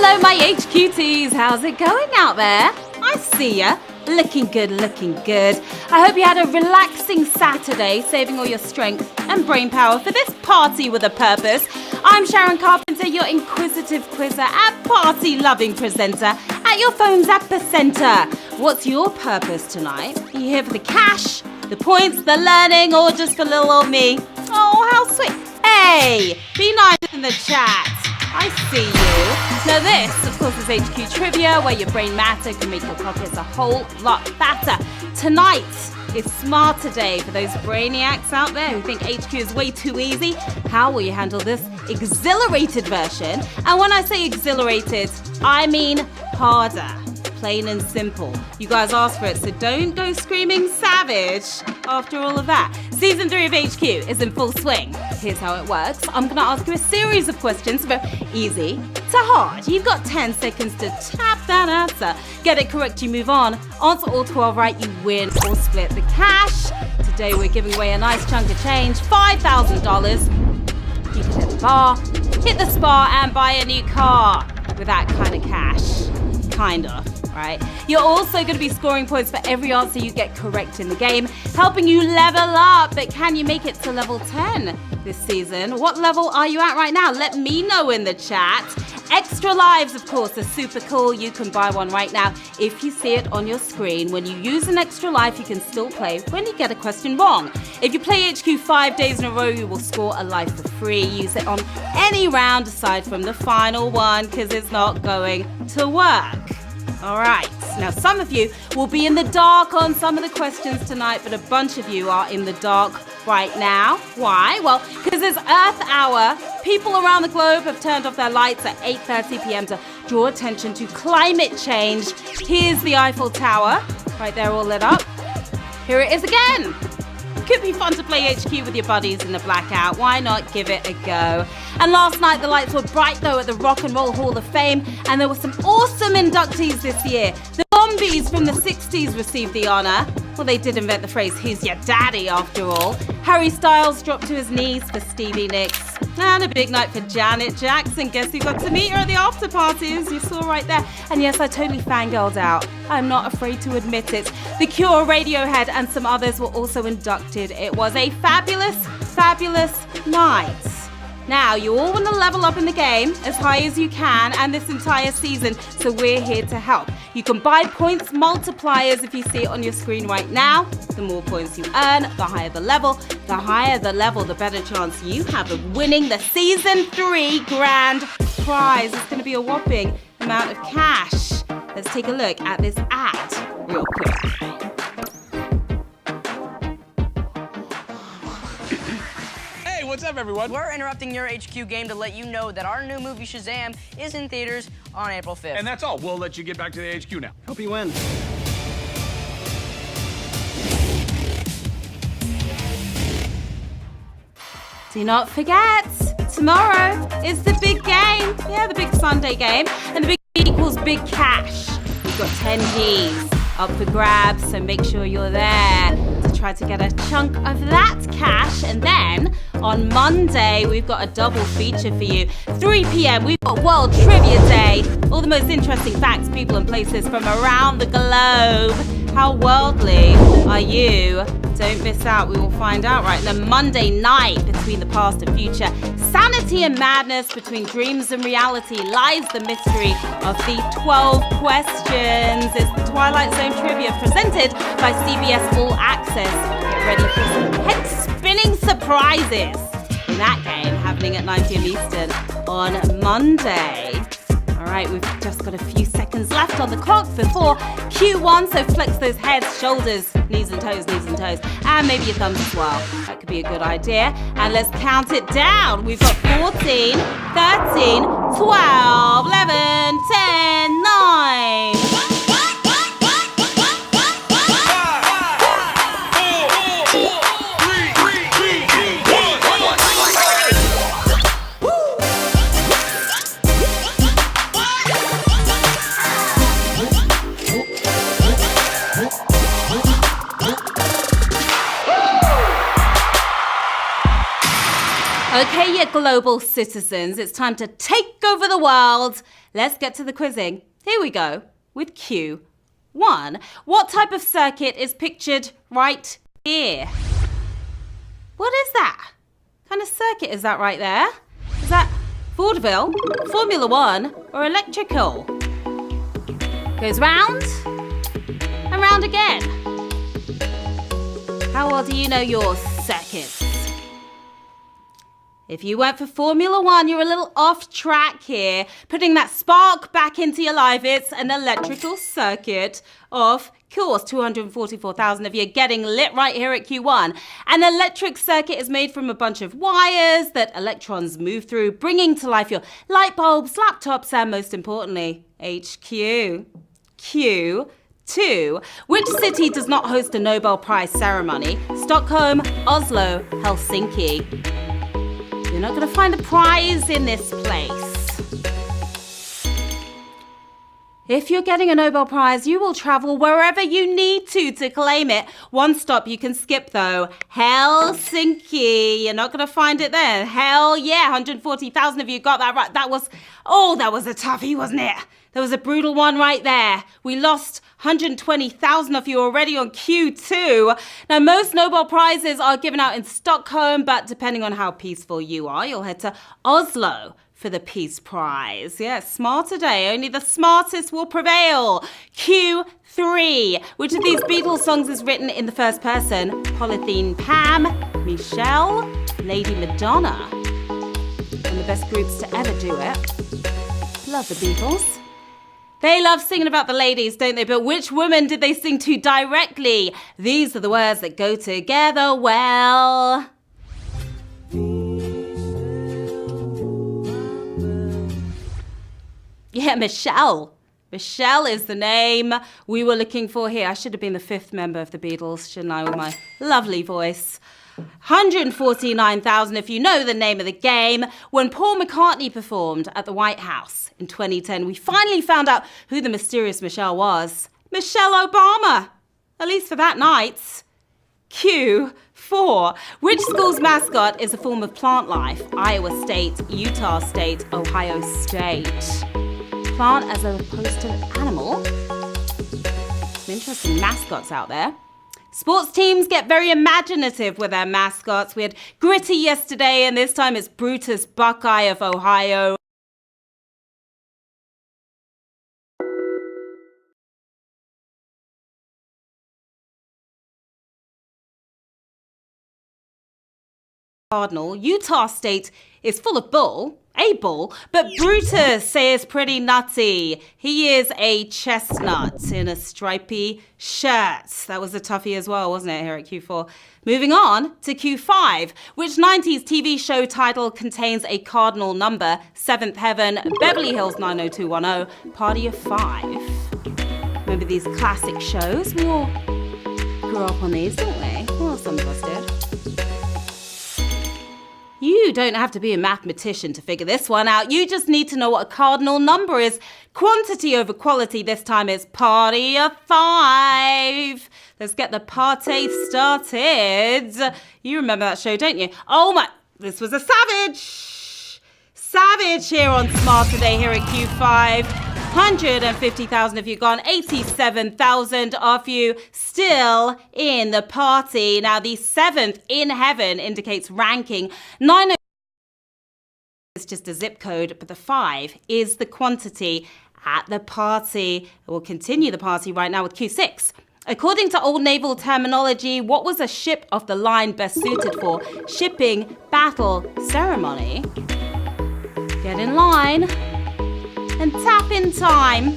Hello, my HQTs. How's it going out there? I see ya. Looking good, looking good. I hope you had a relaxing Saturday, saving all your strength and brain power for this party with a purpose. I'm Sharon Carpenter, your inquisitive quizzer and party-loving presenter at your phone's epicenter. What's your purpose tonight? Are you here for the cash, the points, the learning, or just for little old me? Oh, how sweet. Hey, be nice in the chat. I see you. Now this, of course, is HQ Trivia, where your brain matter can make your pockets a whole lot fatter. Tonight is Smarter Day for those brainiacs out there who think HQ is way too easy. How will you handle this exhilarated version? And when I say exhilarated, I mean harder. Plain and simple. You guys asked for it, so don't go screaming savage after all of that. Season 3 of HQ is in full swing. Here's how it works. I'm going to ask you a series of questions from easy to hard. You've got 10 seconds to tap that answer. Get it correct, you move on. Answer all 12 right, you win or split the cash. Today we're giving away a nice chunk of change, $5,000. You can hit the bar, hit the spa, and buy a new car with that kind of cash. Kind of. Right? You're also going to be scoring points for every answer you get correct in the game, helping you level up. But can you make it to level 10 this season? What level are you at right now? Let me know in the chat. Extra lives, of course, are super cool. You can buy one right now if you see it on your screen. When you use an extra life, you can still play when you get a question wrong. If you play HQ 5 days in a row, you will score a life for free. Use it on any round aside from the final one because it's not going to work. All right, now some of you will be in the dark on some of the questions tonight, but a bunch of you are in the dark right now. Why? Well, because it's Earth Hour. People around the globe have turned off their lights at 8:30 p.m. to draw attention to climate change. Here's the Eiffel Tower, right there all lit up. Here it is again. Could be fun to play HQ with your buddies in the blackout. Why not give it a go? And last night the lights were bright though at the Rock and Roll Hall of Fame, and there were some awesome inductees this year. The Bombies from the 60s received the honor. Well, they did invent the phrase, "Who's your daddy?" after all. Harry Styles dropped to his knees for Stevie Nicks. And a big night for Janet Jackson. Guess who got to meet her at the after party, as you saw right there. And yes, I totally fangirled out. I'm not afraid to admit it. The Cure, Radiohead, and some others were also inducted. It was a fabulous, fabulous night. Now, you all want to level up in the game as high as you can and this entire season, so we're here to help. You can buy points multipliers if you see it on your screen right now. The more points you earn, the higher the level. The higher the level, the better chance you have of winning the Season 3 grand prize. It's going to be a whopping amount of cash. Let's take a look at this ad real quick. What's up, everyone? We're interrupting your HQ game to let you know that our new movie Shazam is in theaters on April 5th. And that's all. We'll let you get back to the HQ now. Hope you win. Do not forget, tomorrow is the big game. Yeah, the big Sunday game. And the big equals big cash. We've got 10 Gs up for grabs, so make sure you're there to try to get a chunk of that cash. And then on Monday, we've got a double feature for you. 3 p.m., we've got World Trivia Day. All the most interesting facts, people, and places from around the globe. How worldly are you? Don't miss out. We will find out right in the Monday night between the past and future. Sanity and madness between dreams and reality lies the mystery of the 12 questions. It's the Twilight Zone Trivia presented by CBS All Access. Get ready for some head-spinning surprises in that game happening at 9 p.m. Eastern on Monday. All right, we've just got a few seconds left on the clock before Q1, so flex those heads, shoulders, knees and toes, and maybe your thumbs as well. That could be a good idea. And let's count it down. We've got 14, 13, 12, 11, 10, 9. Okay, you global citizens, it's time to take over the world. Let's get to the quizzing. Here we go with Q1. What type of circuit is pictured right here? What is that? What kind of circuit is that right there? Is that vaudeville, Formula One, or electrical? Goes round and round again. How well do you know your circuits? If you went for Formula One, you're a little off track here. Putting that spark back into your life, it's an electrical circuit. Of course, 244,000 of you getting lit right here at Q1. An electric circuit is made from a bunch of wires that electrons move through, bringing to life your light bulbs, laptops, and most importantly, HQ. Q2. Which city does not host a Nobel Prize ceremony? Stockholm, Oslo, Helsinki. You're not going to find a prize in this place. If you're getting a Nobel Prize, you will travel wherever you need to claim it. One stop you can skip though, Helsinki. You're not going to find it there. Hell yeah, 140,000 of you got that right. That was a toughie, wasn't it? There was a brutal one right there. We lost 120,000 of you already on Q2. Now, most Nobel Prizes are given out in Stockholm, but depending on how peaceful you are, you'll head to Oslo for the Peace Prize. Yeah, smarter day. Only the smartest will prevail. Q3. Which of these Beatles songs is written in the first person? Polythene Pam, Michelle, Lady Madonna. One of the best groups to ever do it. Love the Beatles. They love singing about the ladies, don't they? But which woman did they sing to directly? These are the words that go together well. Yeah, Michelle. Michelle is the name we were looking for here. I should have been the fifth member of the Beatles, shouldn't I, with my lovely voice. 149,000 if you know the name of the game. When Paul McCartney performed at the White House in 2010, we finally found out who the mysterious Michelle was. Michelle Obama, at least for that night. Q4. Which school's mascot is a form of plant life? Iowa State, Utah State, Ohio State. Plant as opposed to animal. Some interesting mascots out there. Sports teams get very imaginative with their mascots. We had Gritty yesterday, and this time it's Brutus Buckeye of Ohio. Cardinal. Utah State is full of bull, a bull, but Brutus is pretty nutty. He is a chestnut in a stripy shirt. That was a toughie as well, wasn't it, here at Q4? Moving on to Q5. Which 90s TV show title contains a cardinal number? Seventh Heaven, Beverly Hills 90210, Party of Five. Remember these classic shows? We all grew up on these, didn't we? Well, some of us did. You don't have to be a mathematician to figure this one out. You just need to know what a cardinal number is. Quantity over quality this time is Party of Five. Let's get the party started. You remember that show, don't you? Oh my, this was a savage. Savage here on Smart Today here at Q5. 150,000 of you gone, 87,000 of you still in the party. Now, the seventh in heaven indicates ranking. 9 is just a zip code, but the 5 is the quantity at the party. We'll continue the party right now with Q6. According to old naval terminology, what was a ship of the line best suited for shipping battle ceremony? Get in line. And tap in time.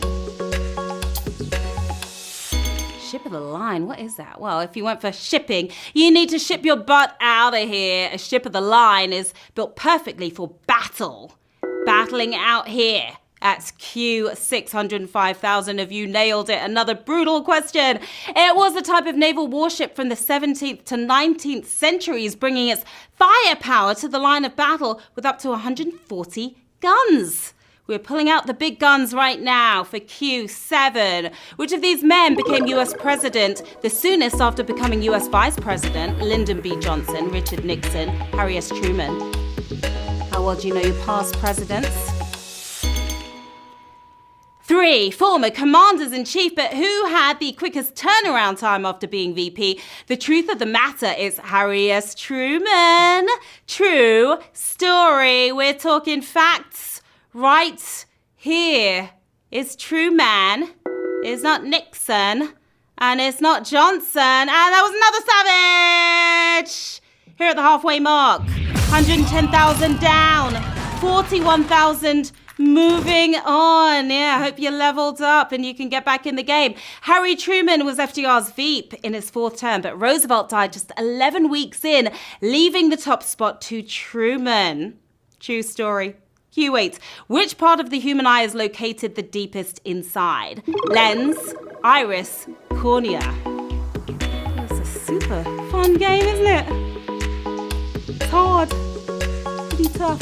Ship of the line, what is that? Well, if you went for shipping, you need to ship your butt out of here. A ship of the line is built perfectly for battle. Battling out here at Q605,000 of you nailed it. Another brutal question. It was a type of naval warship from the 17th to 19th centuries, bringing its firepower to the line of battle with up to 140 guns. We're pulling out the big guns right now for Q7. Which of these men became US president the soonest after becoming US vice president? Lyndon B. Johnson, Richard Nixon, Harry S. Truman. How well do you know your past presidents? 3 former commanders-in-chief, but who had the quickest turnaround time after being VP? The truth of the matter is Harry S. Truman. True story. We're talking facts right here. It's Truman. It's not Nixon. And it's not Johnson. And that was another savage. Here at the halfway mark. 110,000 down. 41,000 moving on. Yeah, I hope you're leveled up and you can get back in the game. Harry Truman was FDR's Veep in his 4th term, but Roosevelt died just 11 weeks in, leaving the top spot to Truman. True story. Q8. Which part of the human eye is located the deepest inside? Lens, iris, cornea. It's a super fun game, isn't it? It's hard. Pretty tough.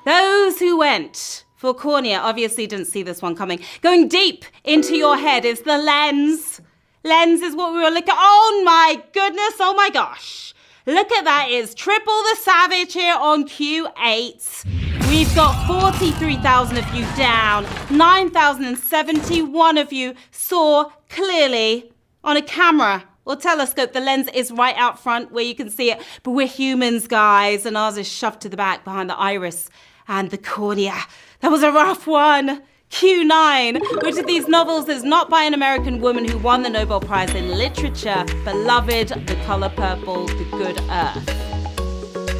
Those who went for cornea obviously didn't see this one coming. Going deep into your head is the lens. Lens is what we were looking at. Oh my goodness, oh my gosh. Look at that, it's triple the savage here on Q8. We've got 43,000 of you down. 9,071 of you saw clearly on a camera or telescope. The lens is right out front where you can see it. But we're humans, guys, and ours is shoved to the back behind the iris and the cornea. That was a rough one. Q9. Which of these novels is not by an American woman who won the Nobel Prize in Literature? Beloved, The Color Purple, The Good Earth.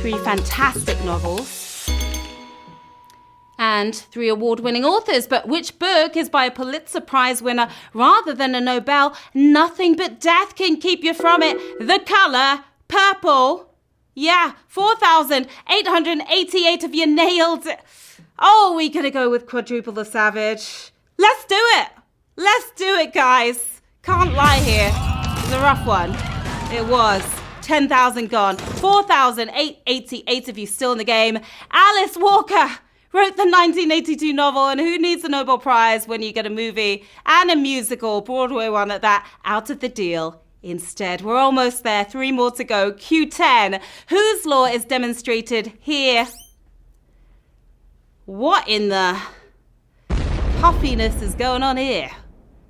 3 fantastic novels. And 3 award-winning authors. But which book is by a Pulitzer Prize winner rather than a Nobel? Nothing but death can keep you from it. The Color Purple. Yeah, 4,888 of you nailed it. Oh, we gotta go with Quadruple the Savage. Let's do it. Let's do it, guys. Can't lie here. It was a rough one. It was. 10,000 gone. 4,888 of you still in the game. Alice Walker wrote the 1982 novel, and who needs a Nobel Prize when you get a movie and a musical, Broadway one at that, out of the deal? Instead, we're almost there. 3 more to go. Q10. Whose law is demonstrated here? What in the puffiness is going on here?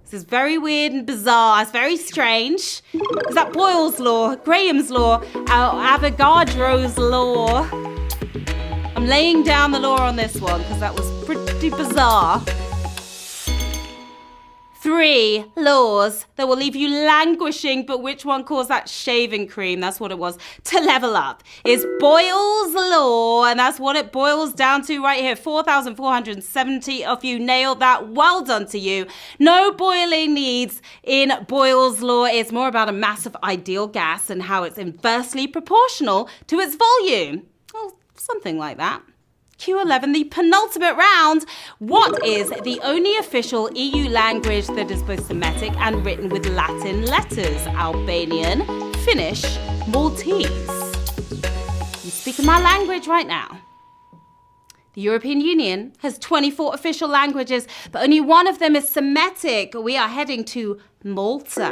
This is very weird and bizarre. It's very strange. Is that Boyle's law, Graham's law, Avogadro's law? I'm laying down the law on this one because that was pretty bizarre. 3 laws that will leave you languishing, but which one caused that shaving cream? That's what it was. To level up is Boyle's law, and that's what it boils down to right here. 4,470 of you nailed that. Well done to you. No boiling needs in Boyle's law. It's more about a mass of ideal gas and how it's inversely proportional to its volume. Well, something like that. Q11, the penultimate round. What is the only official EU language that is both Semitic and written with Latin letters? Albanian, Finnish, Maltese. You're speaking my language right now. The European Union has 24 official languages, but only one of them is Semitic. We are heading to Malta.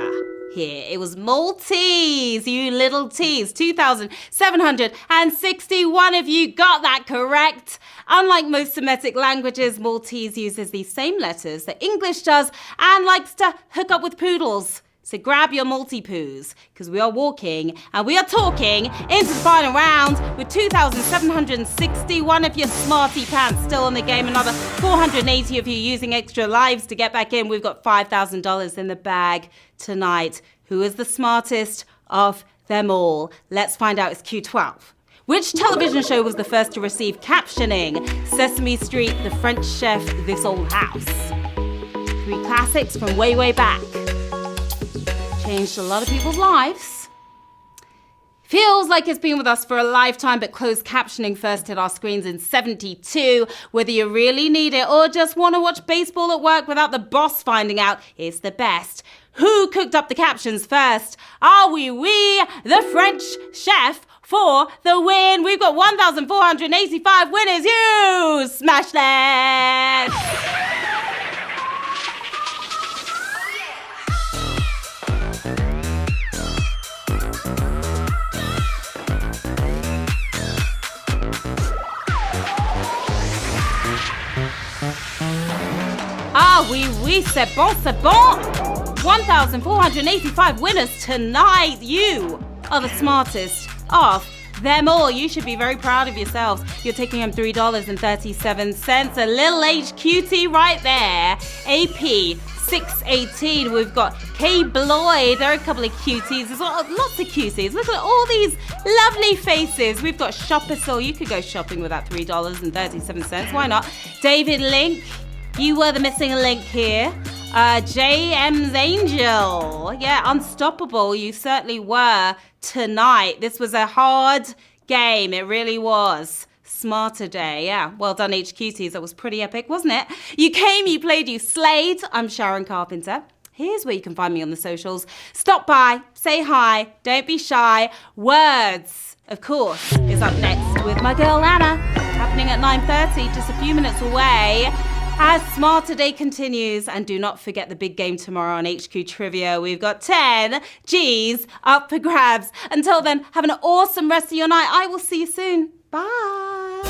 Here, it was Maltese, you little T's. 2,761 of you got that correct. Unlike most Semitic languages, Maltese uses the same letters that English does and likes to hook up with poodles. So grab your multi-poos, because we are walking and we are talking into the final round with 2,761 of your smarty pants still in the game. Another 480 of you using extra lives to get back in. We've got $5,000 in the bag tonight. Who is the smartest of them all? Let's find out. It's Q12. Which television show was the first to receive captioning? Sesame Street, The French Chef, This Old House. 3 classics from way, way back. Changed a lot of people's lives. Feels like it's been with us for a lifetime, but closed captioning first hit our screens in 72. Whether you really need it or just want to watch baseball at work without the boss finding out, it's the best. Who cooked up the captions first? Are we the French Chef for the win? We've got 1,485 winners. You smash that! Ah, oui, c'est bon, c'est bon. 1,485 winners tonight. You are the smartest of them all. You should be very proud of yourselves. You're taking home $3.37. A little HQT right there. AP 618. We've got K Bloyd. There are a couple of cuties. There's lots of cuties. Look at all these lovely faces. We've got Shoppersaw. You could go shopping with that $3.37. Why not? David Link. You were the missing link here. JM's Angel. Yeah, unstoppable. You certainly were tonight. This was a hard game. It really was. Smarter day. Yeah, well done, HQTs. That was pretty epic, wasn't it? You came, you played, you slayed. I'm Sharon Carpenter. Here's where you can find me on the socials. Stop by, say hi, don't be shy. Words, of course, is up next with my girl Anna. Happening at 9:30, just a few minutes away. As Smarter Day continues, and do not forget the big game tomorrow on HQ Trivia. We've got 10 G's up for grabs. Until then, have an awesome rest of your night. I will see you soon. Bye.